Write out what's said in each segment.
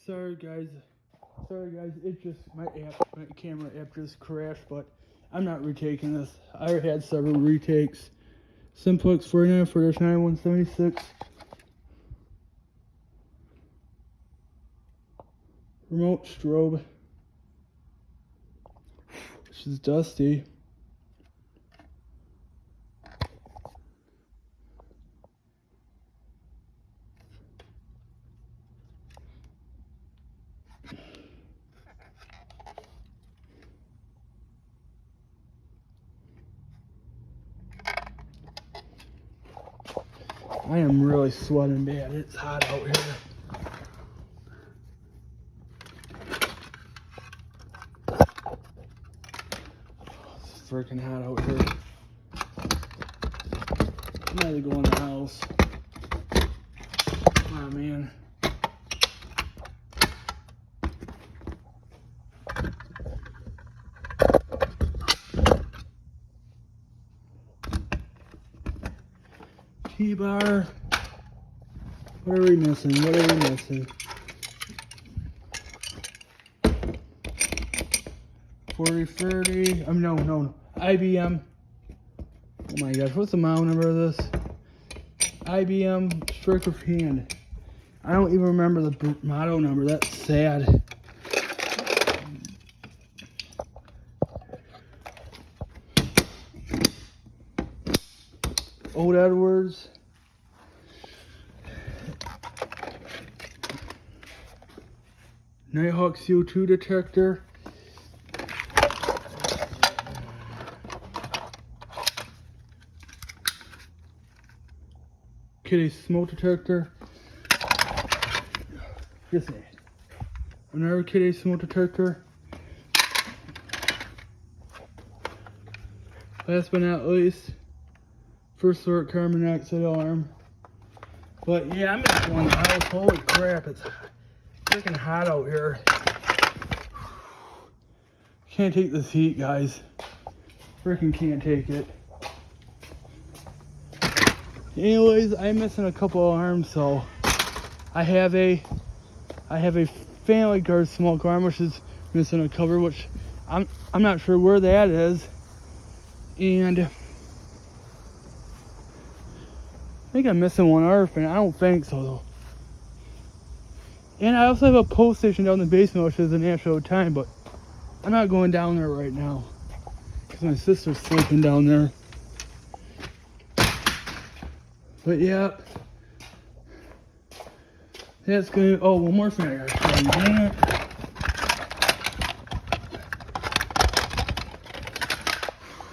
Sorry guys, it just, my camera app just crashed, but I'm not retaking this. I already had several retakes. Simplex 49 for this 9176. Remote strobe. This is dusty. I am really sweating bad. It's hot out here. It's freaking hot out here. I'm gonna go in the house. Oh man. T-bar. What are we missing? 4030. No. IBM. Oh my gosh, what's the model number of this? IBM Striker Hand. I don't even remember the model number. That's sad. Old Edwards. Nighthawk CO2 detector. Kitty smoke detector. Just another Kitty smoke detector. Last but not least, first sort carbon monoxide alarm. But yeah, I'm just going to the house. Holy crap, it's freaking hot out here. Can't take this heat, guys. Freaking can't take it. Anyways, I'm missing a couple of arms, so I have a Family Guard smoke arm, which is missing a cover, which I'm not sure where that is, and I think I'm missing one other thing. I don't think so though. And I also have a post station down in the basement, which is an actual time, but I'm not going down there right now because my sister's sleeping down there. But yeah, that's good. Oh, one more thing I gotta show you. Dang it.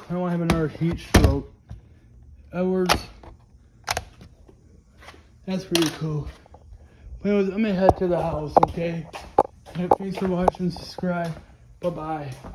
I don't want to have another heat stroke. Edwards. That's pretty cool. But anyways, I'm gonna head to the house, okay? Thanks for watching. Subscribe. Bye-bye.